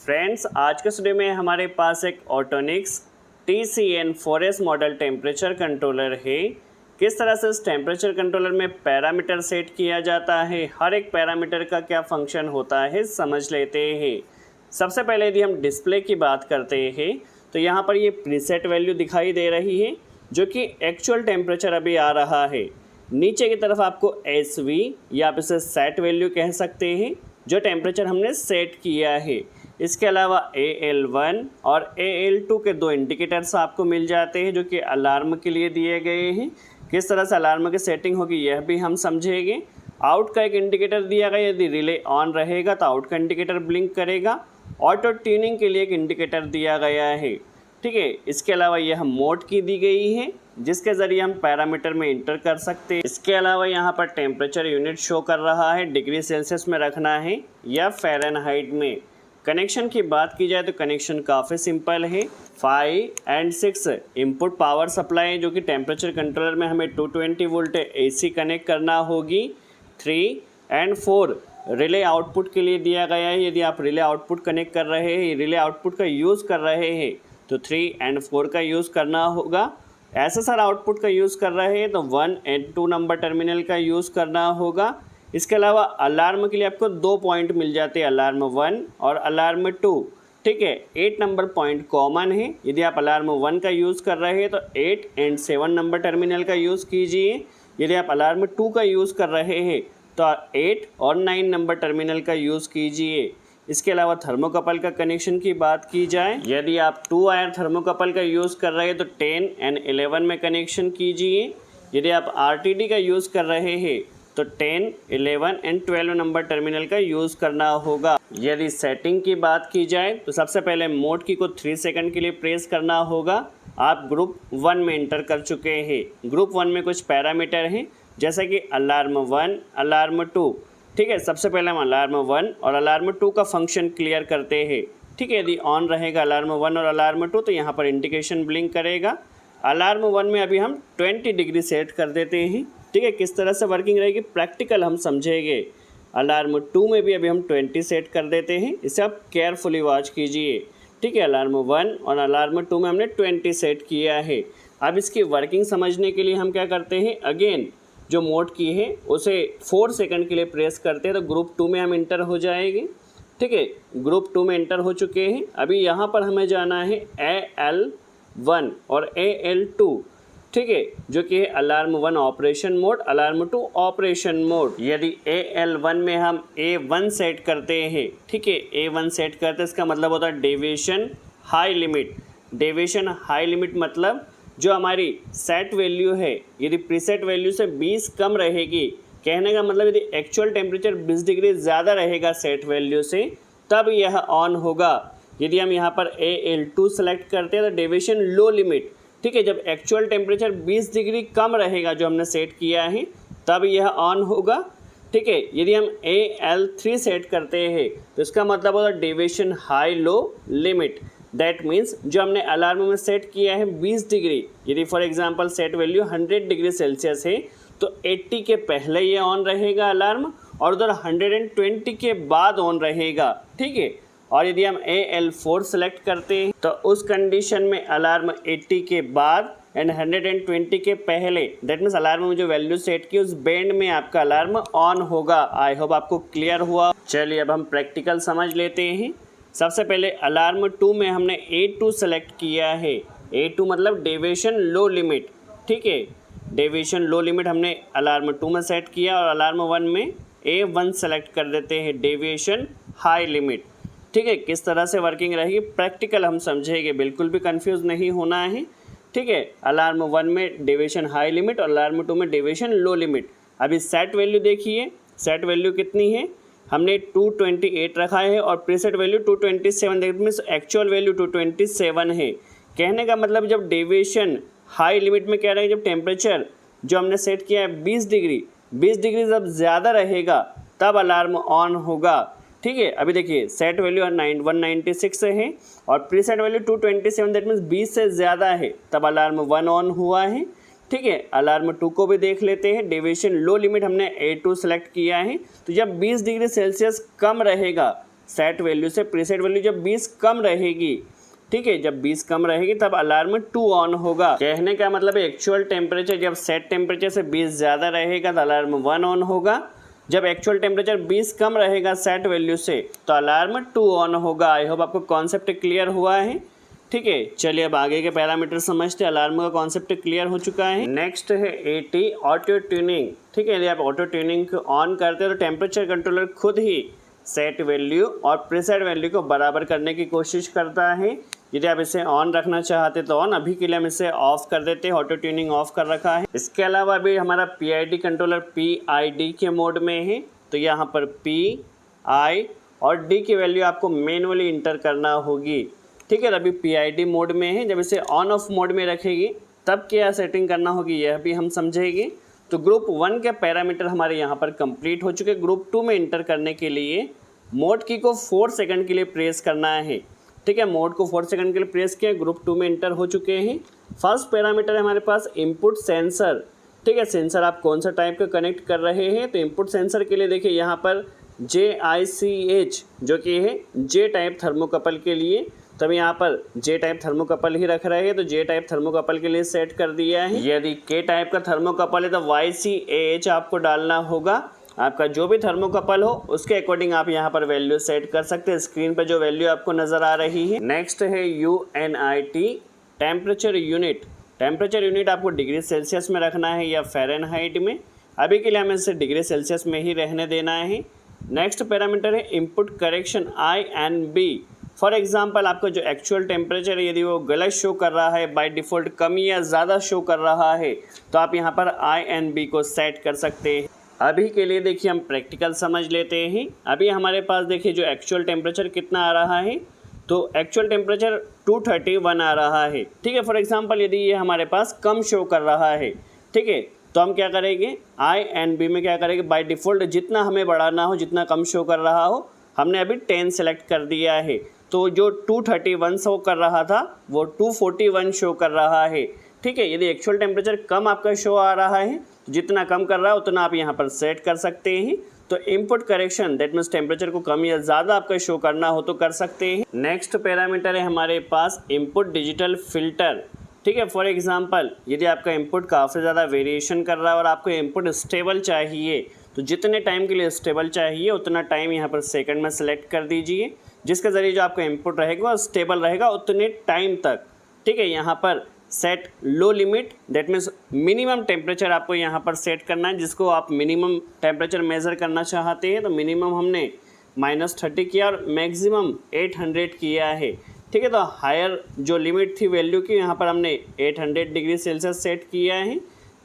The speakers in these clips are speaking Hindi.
फ्रेंड्स, आज के स्टूडियो में हमारे पास एक ऑटोनिक्स TCN4S मॉडल टेम्परेचर कंट्रोलर है। किस तरह से इस टेम्परेचर कंट्रोलर में पैरामीटर सेट किया जाता है, हर एक पैरामीटर का क्या फंक्शन होता है, समझ लेते हैं। सबसे पहले यदि हम डिस्प्ले की बात करते हैं तो यहाँ पर ये प्रीसेट वैल्यू दिखाई दे रही है जो कि एक्चुअल टेम्परेचर अभी आ रहा है। नीचे की तरफ आपको SV या आप इसे सेट वैल्यू कह सकते हैं, जो टेम्परेचर हमने सेट किया है। इसके अलावा AL1 और AL2 के दो इंडिकेटर्स आपको मिल जाते हैं जो कि अलार्म के लिए दिए गए हैं। किस तरह से अलार्म की सेटिंग होगी यह भी हम समझेंगे। आउट का एक इंडिकेटर दिया गया, यदि रिले ऑन रहेगा तो आउट का इंडिकेटर ब्लिंक करेगा। ऑटो ट्यूनिंग के लिए एक इंडिकेटर दिया गया है, ठीक है। इसके अलावा यह मोड की दी गई है जिसके ज़रिए हम पैरामीटर में इंटर कर सकते हैं। इसके अलावा यहाँ पर टेम्परेचर यूनिट शो कर रहा है, डिग्री सेल्सियस में रखना है या फ़ारेनहाइट में। कनेक्शन की बात की जाए तो कनेक्शन काफ़ी सिंपल है। 5 और 6 इनपुट पावर सप्लाई जो कि टेम्परेचर कंट्रोलर में हमें 220 वोल्ट AC कनेक्ट करना होगी। 3 और 4 रिले आउटपुट के लिए दिया गया है। यदि आप रिले आउटपुट कनेक्ट कर रहे हैं, रिले आउटपुट का यूज़ कर रहे हैं तो 3 और 4 का यूज़ करना होगा। SSR आउटपुट का यूज़ कर रहे हैं तो 1 और 2 नंबर टर्मिनल का यूज़ करना होगा। इसके अलावा अलार्म के लिए आपको 2 पॉइंट मिल जाते हैं, अलार्म 1 और अलार्म 2, ठीक है। 8 नंबर पॉइंट कॉमन है। यदि आप अलार्म 1 का यूज़ कर रहे हैं तो 8 और 7 नंबर टर्मिनल का यूज़ कीजिए। यदि आप अलार्म 2 का यूज़ कर रहे हैं तो 8 और 9 नंबर टर्मिनल का यूज़ कीजिए। इसके अलावा थर्मोकपल का कनेक्शन की बात की जाए, यदि आप 2 वायर थर्मोकपल का यूज़ कर रहे हैं तो 10 और 11 में कनेक्शन कीजिए। यदि आप RTD का यूज़ कर रहे हैं तो 10, 11 और 12 नंबर टर्मिनल का यूज़ करना होगा। यदि सेटिंग की बात की जाए तो सबसे पहले मोड की को 3 सेकंड के लिए प्रेस करना होगा। आप ग्रुप 1 में इंटर कर चुके हैं। ग्रुप 1 में कुछ पैरामीटर हैं जैसे कि अलार्म 1, अलार्म 2, ठीक है। सबसे पहले हम अलार्म 1 और अलार्म 2 का फंक्शन क्लियर करते हैं, ठीक है। यदि ऑन रहेगा अलार्म 1 और अलार्म 2 तो यहाँ पर इंडिकेशन ब्लिंक करेगा। अलार्म 1 में अभी हम 20 डिग्री सेट कर देते हैं, ठीक है। किस तरह से वर्किंग रहेगी प्रैक्टिकल हम समझेंगे। अलार्म 2 में भी अभी हम 20 सेट कर देते हैं, इसे आप केयरफुली वॉच कीजिए, ठीक है। अलार्म 1 और अलार्म 2 में हमने 20 सेट किया है। अब इसकी वर्किंग समझने के लिए हम क्या करते हैं, अगेन जो मोड की है उसे 4 सेकंड के लिए प्रेस करते हैं तो ग्रुप 2 में हम इंटर हो जाएंगे, ठीक है। ग्रुप 2 में इंटर हो चुके हैं। अभी यहाँ पर हमें जाना है AL1 और AL2, ठीक है, जो कि है alarm 1 operation mode, alarm 2 operation mode. यदि AL1 में हम A1 सेट करते हैं, ठीक है, A1 सेट करते हैं, इसका मतलब होता है deviation high limit. Deviation high limit मतलब जो हमारी सेट वैल्यू है यदि प्रीसेट वैल्यू से 20 कम रहेगी, कहने का मतलब यदि एक्चुअल टेम्परेचर 20 डिग्री ज़्यादा रहेगा सेट वैल्यू से तब यह ऑन होगा। यदि हम यहाँ पर AL2 सेलेक्ट करते हैं तो डेविएशन लो लिमिट, ठीक है, जब एक्चुअल टेम्परेचर 20 डिग्री कम रहेगा जो हमने सेट किया है तब यह ऑन होगा, ठीक है। यदि हम AL3 सेट करते हैं तो इसका मतलब होता है deviation high low limit. That means जो हमने अलार्म में सेट किया है 20 डिग्री, यदि for example set value 100 degree Celsius है तो 80 के पहले ये ऑन रहेगा अलार्म और उधर 120 के बाद ऑन रहेगा, ठीक है। और यदि हम AL4 सेलेक्ट करते हैं तो उस कंडीशन में अलार्म 80 के बाद एंड 120 के पहले, दैट मीन्स अलार्म में जो वैल्यू सेट की उस बैंड में आपका अलार्म ऑन होगा। आई होप आपको क्लियर हुआ। चलिए अब हम प्रैक्टिकल समझ लेते हैं। सबसे पहले अलार्म 2 में हमने A2 सेलेक्ट किया है। A2 मतलब डेविएशन लो लिमिट, ठीक है। डेविएशन लो लिमिट हमने अलार्म 2 में सेट किया और अलार्म 1 में A1 सेलेक्ट कर देते हैं, डेविएशन हाई लिमिट, ठीक है। किस तरह से वर्किंग रहेगी प्रैक्टिकल हम समझेंगे, बिल्कुल भी कंफ्यूज नहीं होना है, ठीक है। अलार्म 1 में डेविएशन हाई लिमिट और अलार्म 2 में डेविएशन लो लिमिट। अभी सेट वैल्यू देखिए, सेट वैल्यू कितनी है, हमने 228 रखा है और preset value 227, that means actual value 227 है। कहने का मतलब जब डेविएशन हाई लिमिट में कह रहे हैं जब टेम्परेचर जो हमने सेट किया है 20 डिग्री जब ज़्यादा रहेगा तब अलार्म ऑन होगा, ठीक है। अभी देखिए सेट वैल्यू 196 है और प्रीसेट वैल्यू 227, दैट मीन्स 20 से ज़्यादा है तब अलार्म 1 ऑन हुआ है, ठीक है। अलार्म 2 को भी देख लेते हैं। डेविएशन लो लिमिट हमने A2 सेलेक्ट किया है, तो जब 20 डिग्री सेल्सियस कम रहेगा सेट वैल्यू से प्रीसेट वैल्यू जब 20 कम रहेगी, ठीक है, जब 20 कम रहेगी तब अलार्म 2 ऑन होगा। कहने का मतलब है एक्चुअल टेम्परेचर जब सेट टेम्परेचर से 20 ज़्यादा रहेगा तो अलार्म 1 ऑन होगा। जब एक्चुअल टेम्परेचर 20 कम रहेगा सेट वैल्यू से तो अलार्म 2 ऑन होगा। आई होप आपको कॉन्सेप्ट क्लियर हुआ है। ठीक है, चलिए अब आगे के पैरामीटर समझते हैं। अलार्म का कॉन्सेप्ट क्लियर हो चुका है। नेक्स्ट है AT ऑटो ट्यूनिंग। ठीक है, यदि आप ऑटो ट्यूनिंग को ऑन करते हैं तो टेम्परेचर कंट्रोलर खुद ही सेट वैल्यू और प्रीसेट वैल्यू को बराबर करने की कोशिश करता है। यदि आप इसे ऑन रखना चाहते तो ऑन, अभी के लिए हम इसे ऑफ कर देते हैं, ऑटो ट्यूनिंग ऑफ कर रखा है। इसके अलावा अभी हमारा PID कंट्रोलर PID के मोड में है, तो यहाँ पर P, I और D की वैल्यू आपको मैनुअली इंटर करना होगी। ठीक है, अभी PID मोड में है। जब इसे ऑन ऑफ मोड में रखेगी तब क्या सेटिंग करना होगी यह भी हम समझेंगे। तो ग्रुप 1 के पैरामीटर हमारे यहाँ पर कंप्लीट हो चुके। ग्रुप 2 में इंटर करने के लिए मोड की को 4 सेकंड के लिए प्रेस करना है। ठीक है, मोड को 4 सेकंड के लिए प्रेस किया, ग्रुप 2 में इंटर हो चुके हैं। फर्स्ट पैरामीटर है हमारे पास इनपुट सेंसर। ठीक है, सेंसर आप कौन सा टाइप का कनेक्ट कर रहे हैं, तो इनपुट सेंसर के लिए देखिए यहाँ पर JICH जो कि है J टाइप थर्मोकपल के लिए, तब यहाँ पर J टाइप थर्मोकपल ही रख रहे हैं, तो J टाइप थर्मोकपल के लिए सेट कर दिया है। यदि K टाइप का थर्मोकपल है तो YCAH आपको डालना होगा। आपका जो भी थर्मोकपल हो उसके अकॉर्डिंग आप यहाँ पर वैल्यू सेट कर सकते हैं। स्क्रीन पर जो वैल्यू आपको नज़र आ रही है। नेक्स्ट है UNIT temperature unit. Temperature unit आपको डिग्री सेल्सियस में रखना है या फ़ारेनहाइट में। अभी के लिए हमें इसे डिग्री सेल्सियस में ही रहने देना है। नेक्स्ट पैरामीटर है input correction INB। For example आपका जो एक्चुअल टेम्परेचर है यदि वो गलत शो कर रहा है, बाय डिफ़ॉल्ट कम या ज़्यादा शो कर रहा है, तो आप यहाँ पर INB को सेट कर सकते हैं। अभी के लिए देखिए हम प्रैक्टिकल समझ लेते हैं। अभी हमारे पास देखिए जो एक्चुअल टेम्परेचर कितना आ रहा है, तो एक्चुअल टेम्परेचर 231 आ रहा है। ठीक है, फॉर एग्जांपल यदि ये हमारे पास कम शो कर रहा है, ठीक है, तो हम क्या करेंगे INB में क्या करेंगे, बाय डिफ़ॉल्ट जितना हमें बढ़ाना हो, जितना कम शो कर रहा हो, हमने अभी 10 सेलेक्ट कर दिया है। तो जो 231 शो कर रहा था वो 241 शो कर रहा है। ठीक है, यदि एक्चुअल टेम्परेचर कम आपका शो आ रहा है, जितना कम कर रहा है उतना आप यहाँ पर सेट कर सकते हैं। तो input correction that means temperature को कम या ज़्यादा आपका शो करना हो तो कर सकते हैं। नेक्स्ट पैरामीटर है हमारे पास इनपुट डिजिटल फिल्टर। ठीक है, फॉर एग्जांपल यदि आपका इनपुट काफ़ी ज़्यादा वेरिएशन कर रहा है और आपको इनपुट स्टेबल चाहिए, तो जितने टाइम के लिए स्टेबल चाहिए उतना टाइम यहाँ पर सेकंड में सेलेक्ट कर दीजिए, जिसके ज़रिए जो आपका इनपुट रहेगा वो स्टेबल रहेगा उतने टाइम तक। ठीक है, यहाँ पर set low limit that means minimum temperature आपको यहाँ पर सेट करना है। जिसको आप मिनिमम टेम्परेचर मेज़र करना चाहते हैं तो मिनिमम हमने -30 किया और मैक्सिमम 800 किया है। ठीक है, तो हायर जो लिमिट थी वैल्यू की यहाँ पर हमने 800 डिग्री सेल्सियस सेट किया है।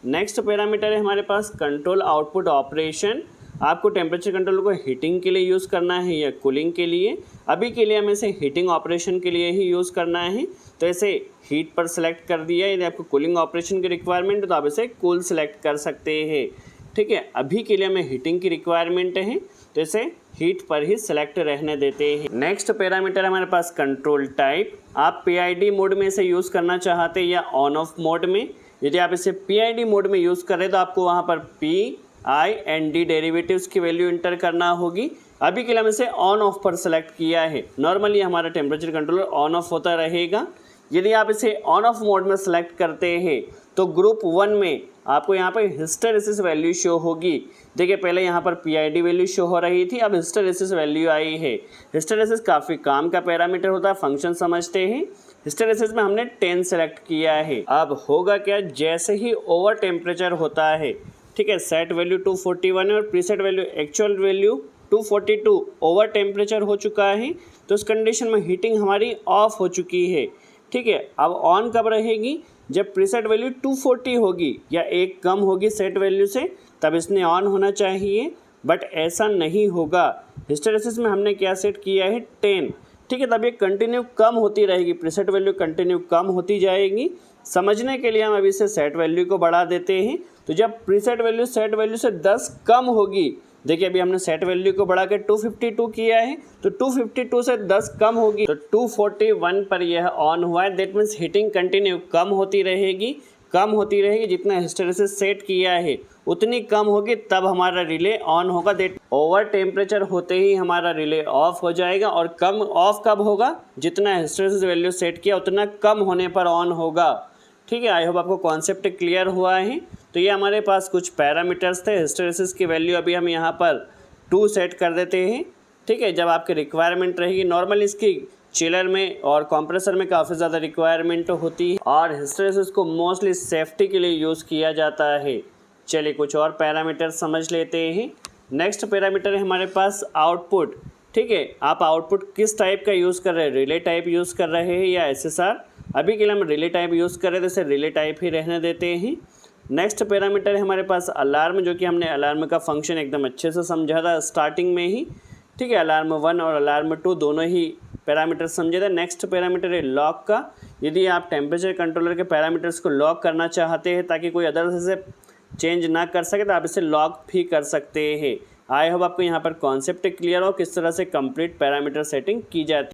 नेक्स्ट पैरामीटर है हमारे पास कंट्रोल आउटपुट ऑपरेशन। आपको टेम्परेचर कंट्रोल को हीटिंग के लिए यूज़ करना है या कूलिंग के लिए। अभी के लिए हमें इसे हीटिंग ऑपरेशन के लिए ही यूज़ करना है, तो इसे हीट पर सेलेक्ट कर दिया। यदि आपको कूलिंग ऑपरेशन की रिक्वायरमेंट है तो आप इसे कूल सेलेक्ट कर सकते हैं। ठीक है, अभी के लिए हमें हीटिंग की रिक्वायरमेंट है तो इसे हीट पर ही सेलेक्ट रहने देते हैं। नेक्स्ट पैरामीटर हमारे पास कंट्रोल टाइप। आप PID मोड में इसे यूज़ करना चाहते हैं या ऑन ऑफ मोड में। यदि आप इसे PID मोड में यूज़ करें तो आपको वहाँ पर P, I and D derivatives की वैल्यू इंटर करना होगी। अभी के लिए हम इसे ऑन ऑफ पर सेलेक्ट किया है। नॉर्मली हमारा टेम्परेचर कंट्रोलर ऑन ऑफ होता रहेगा। यदि आप इसे ऑन ऑफ मोड में सेलेक्ट करते हैं तो ग्रुप 1 में आपको यहाँ पर हिस्टेरेसिस वैल्यू शो होगी। देखिए पहले यहाँ पर PID वैल्यू शो हो रही थी, अब हिस्टेरेसिस वैल्यू आई है। हिस्टेरेसिस काफ़ी काम का पैरामीटर होता है, फंक्शन समझते हैं। हिस्टेरेसिस में हमने 10 सेलेक्ट किया है। अब होगा क्या, जैसे ही ओवर टेम्परेचर होता है, ठीक है, सेट वैल्यू 241 है और preset value actual value 242 over temperature हो चुका है, तो इस कंडीशन में हीटिंग हमारी ऑफ हो चुकी है। ठीक है, अब ऑन कब रहेगी, जब प्रीसेट वैल्यू 240 होगी या एक कम होगी सेट वैल्यू से, तब इसने ऑन होना चाहिए, बट ऐसा नहीं होगा। हिस्टेरेसिस में हमने क्या सेट किया है 10। ठीक है, तब ये कंटिन्यू कम होती रहेगी, प्रीसेट वैल्यू कंटिन्यू कम होती जाएगी। समझने के लिए हम अभी से सेट वैल्यू को बढ़ा देते हैं। तो जब प्रीसेट वैल्यू सेट वैल्यू से 10 कम होगी, देखिए अभी हमने सेट वैल्यू को बढ़ा के 252 किया है, तो 252 से 10 कम होगी तो 241 पर यह ऑन हुआ है। दैट मीन्स हीटिंग कंटिन्यू कम होती रहेगी, कम होती रहेगी, जितना हिस्टैरिसीस सेट किया है उतनी कम होगी, तब हमारा रिले ऑन होगा। दैट ओवर टेम्परेचर होते ही हमारा रिले ऑफ हो जाएगा। और कम ऑफ कब होगा, जितना हिस्टैरिसीस वैल्यू सेट किया उतना कम होने पर ऑन होगा। ठीक है, आई होप आपको कॉन्सेप्ट क्लियर हुआ है। तो ये हमारे पास कुछ पैरामीटर्स थे। हिस्टैरिसीस की वैल्यू अभी हम यहाँ पर 2 सेट कर देते हैं। ठीक है, जब आपकी रिक्वायरमेंट रहेगी, नॉर्मल इसकी चिलर में और कंप्रेसर में काफ़ी ज़्यादा रिक्वायरमेंट होती है और हिस्टैरिसीस को मोस्टली सेफ्टी के लिए यूज़ किया जाता है। चलिए कुछ और पैरामीटर समझ लेते हैं। नेक्स्ट पैरामीटर है हमारे पास आउटपुट। ठीक है, आप आउटपुट किस टाइप का यूज़ कर रहे हैं, रिले टाइप यूज़ कर रहे हैं या SSR। अभी के लिए हम रिले टाइप यूज़ कर रहे थे, इसे रिले टाइप ही रहने देते हैं। नेक्स्ट पैरामीटर है हमारे पास अलार्म, जो कि हमने अलार्म का फंक्शन एकदम अच्छे से समझा था स्टार्टिंग में ही। ठीक है, अलार्म 1 और अलार्म 2 दोनों ही पैरामीटर समझे थे। नेक्स्ट पैरामीटर है लॉक का। यदि आप टेम्परेचर कंट्रोलर के पैरामीटर्स को लॉक करना चाहते हैं ताकि कोई अदर से चेंज ना कर सके, तो आप इसे लॉक भी कर सकते हैं। आई होप आपको यहाँ पर कॉन्सेप्ट क्लियर हो किस तरह से कंप्लीट पैरामीटर सेटिंग की जाती है।